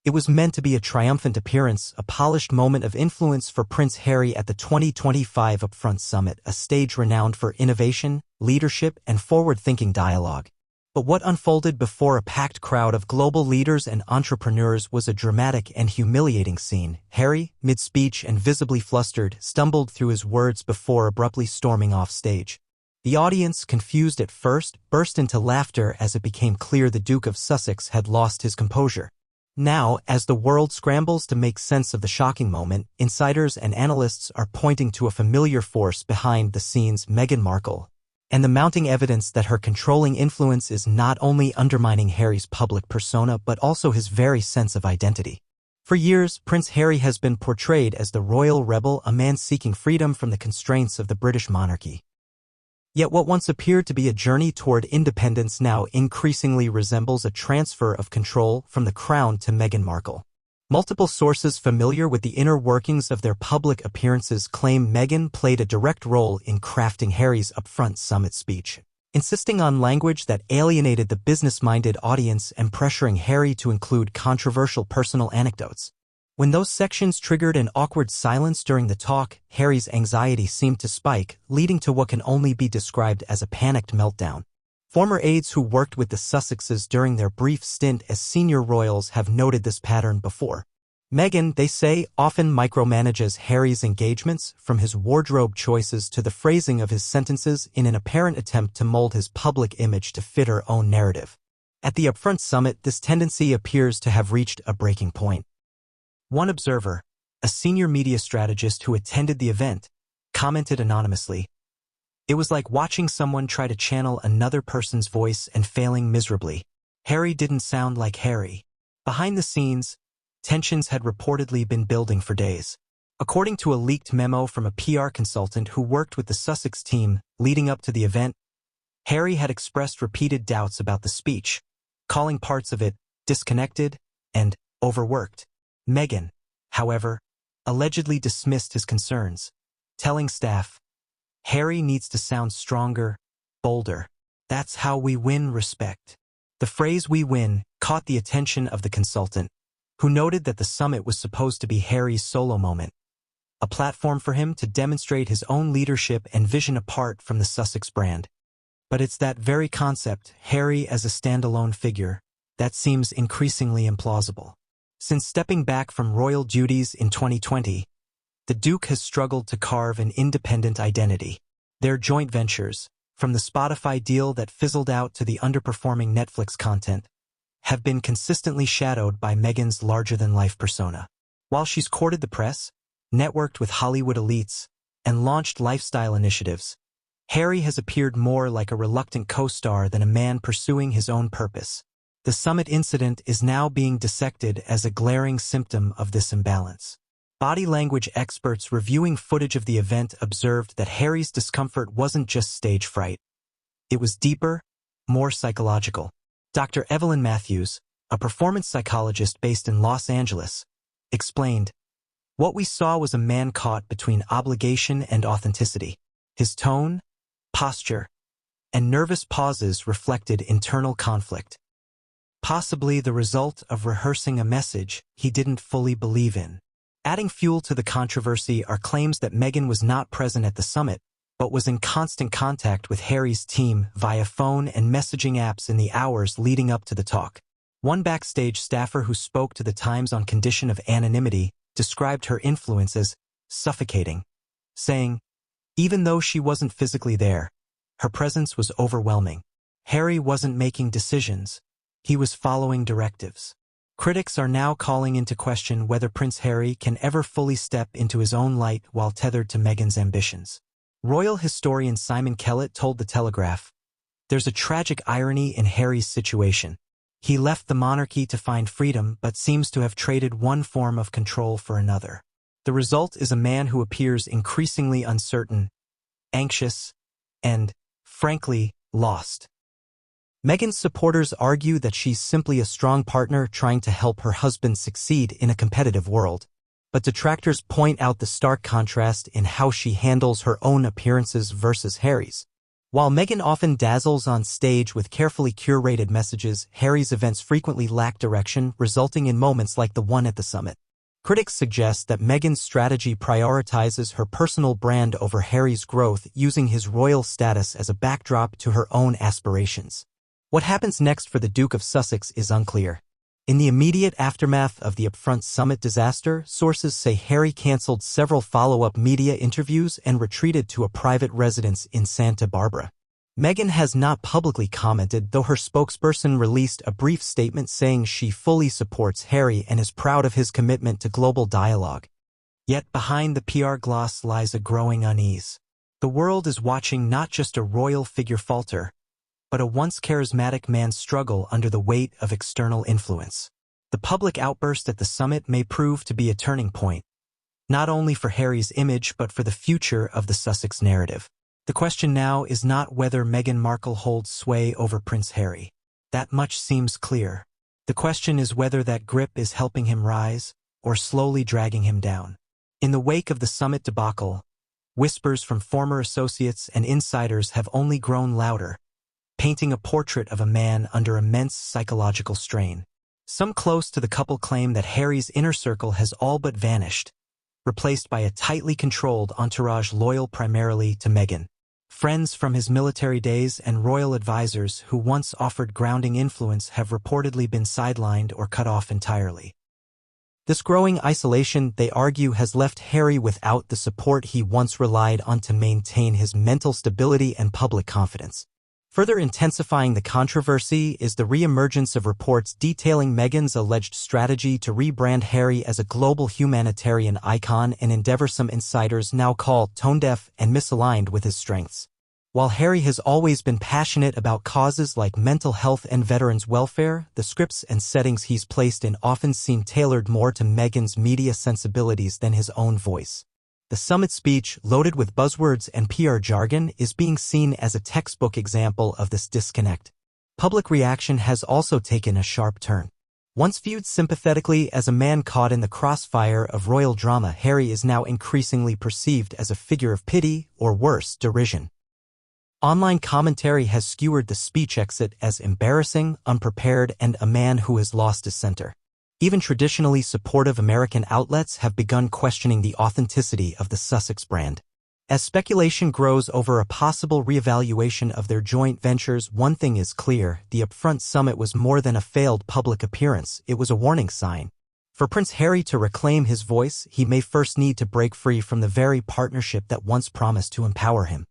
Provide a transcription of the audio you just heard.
It was meant to be a triumphant appearance, a polished moment of influence for Prince Harry at the 2025 Upfront Summit, a stage renowned for innovation, leadership, and forward-thinking dialogue. But what unfolded before a packed crowd of global leaders and entrepreneurs was a dramatic and humiliating scene. Harry, mid-speech and visibly flustered, stumbled through his words before abruptly storming off stage. The audience, confused at first, burst into laughter as it became clear the Duke of Sussex had lost his composure. Now, as the world scrambles to make sense of the shocking moment, insiders and analysts are pointing to a familiar force behind the scenes: Meghan Markle, and the mounting evidence that her controlling influence is not only undermining Harry's public persona but also his very sense of identity. For years, Prince Harry has been portrayed as the royal rebel, a man seeking freedom from the constraints of the British monarchy. Yet what once appeared to be a journey toward independence now increasingly resembles a transfer of control from the crown to Meghan Markle. Multiple sources familiar with the inner workings of their public appearances claim Meghan played a direct role in crafting Harry's Upfront Summit speech, insisting on language that alienated the business-minded audience and pressuring Harry to include controversial personal anecdotes. When those sections triggered an awkward silence during the talk, Harry's anxiety seemed to spike, leading to what can only be described as a panicked meltdown. Former aides who worked with the Sussexes during their brief stint as senior royals have noted this pattern before. Meghan, they say, often micromanages Harry's engagements, from his wardrobe choices to the phrasing of his sentences, in an apparent attempt to mold his public image to fit her own narrative. At the Upfront Summit, this tendency appears to have reached a breaking point. One observer, a senior media strategist who attended the event, commented anonymously, "It was like watching someone try to channel another person's voice and failing miserably. Harry didn't sound like Harry." Behind the scenes, tensions had reportedly been building for days. According to a leaked memo from a PR consultant who worked with the Sussex team leading up to the event, Harry had expressed repeated doubts about the speech, calling parts of it disconnected and overworked. Meghan, however, allegedly dismissed his concerns, telling staff, "Harry needs to sound stronger, bolder. That's how we win respect." The phrase "we win" caught the attention of the consultant, who noted that the summit was supposed to be Harry's solo moment, a platform for him to demonstrate his own leadership and vision apart from the Sussex brand. But it's that very concept, Harry as a standalone figure, that seems increasingly implausible. Since stepping back from royal duties in 2020, the Duke has struggled to carve an independent identity. Their joint ventures, from the Spotify deal that fizzled out to the underperforming Netflix content, have been consistently shadowed by Meghan's larger-than-life persona. While she's courted the press, networked with Hollywood elites, and launched lifestyle initiatives, Harry has appeared more like a reluctant co-star than a man pursuing his own purpose. The summit incident is now being dissected as a glaring symptom of this imbalance. Body language experts reviewing footage of the event observed that Harry's discomfort wasn't just stage fright. It was deeper, more psychological. Dr. Evelyn Matthews, a performance psychologist based in Los Angeles, explained, "What we saw was a man caught between obligation and authenticity. His tone, posture, and nervous pauses reflected internal conflict. Possibly the result of rehearsing a message he didn't fully believe in." Adding fuel to the controversy are claims that Meghan was not present at the summit, but was in constant contact with Harry's team via phone and messaging apps in the hours leading up to the talk. One backstage staffer who spoke to the Times on condition of anonymity described her influence as suffocating, saying, "Even though she wasn't physically there, her presence was overwhelming. Harry wasn't making decisions. He was following directives." Critics are now calling into question whether Prince Harry can ever fully step into his own light while tethered to Meghan's ambitions. Royal historian Simon Kellett told The Telegraph, "There's a tragic irony in Harry's situation. He left the monarchy to find freedom but seems to have traded one form of control for another. The result is a man who appears increasingly uncertain, anxious, and, frankly, lost." Meghan's supporters argue that she's simply a strong partner trying to help her husband succeed in a competitive world. But detractors point out the stark contrast in how she handles her own appearances versus Harry's. While Meghan often dazzles on stage with carefully curated messages, Harry's events frequently lack direction, resulting in moments like the one at the summit. Critics suggest that Meghan's strategy prioritizes her personal brand over Harry's growth, using his royal status as a backdrop to her own aspirations. What happens next for the Duke of Sussex is unclear. In the immediate aftermath of the Upfront Summit disaster, sources say Harry cancelled several follow-up media interviews and retreated to a private residence in Santa Barbara. Meghan has not publicly commented, though her spokesperson released a brief statement saying she fully supports Harry and is proud of his commitment to global dialogue. Yet behind the PR gloss lies a growing unease. The world is watching not just a royal figure falter, but a once charismatic man struggle under the weight of external influence. The public outburst at the summit may prove to be a turning point, not only for Harry's image but for the future of the Sussex narrative. The question now is not whether Meghan Markle holds sway over Prince Harry. That much seems clear. The question is whether that grip is helping him rise or slowly dragging him down. In the wake of the summit debacle, whispers from former associates and insiders have only grown louder, painting a portrait of a man under immense psychological strain. Some close to the couple claim that Harry's inner circle has all but vanished, replaced by a tightly controlled entourage loyal primarily to Meghan. Friends from his military days and royal advisors who once offered grounding influence have reportedly been sidelined or cut off entirely. This growing isolation, they argue, has left Harry without the support he once relied on to maintain his mental stability and public confidence. Further intensifying the controversy is the re-emergence of reports detailing Meghan's alleged strategy to rebrand Harry as a global humanitarian icon, an endeavor some insiders now call tone-deaf and misaligned with his strengths. While Harry has always been passionate about causes like mental health and veterans' welfare, the scripts and settings he's placed in often seem tailored more to Meghan's media sensibilities than his own voice. The summit speech, loaded with buzzwords and PR jargon, is being seen as a textbook example of this disconnect. Public reaction has also taken a sharp turn. Once viewed sympathetically as a man caught in the crossfire of royal drama, Harry is now increasingly perceived as a figure of pity, or worse, derision. Online commentary has skewered the speech exit as embarrassing, unprepared, and a man who has lost his center. Even traditionally supportive American outlets have begun questioning the authenticity of the Sussex brand. As speculation grows over a possible reevaluation of their joint ventures, one thing is clear: the Upfront Summit was more than a failed public appearance, it was a warning sign. For Prince Harry to reclaim his voice, he may first need to break free from the very partnership that once promised to empower him.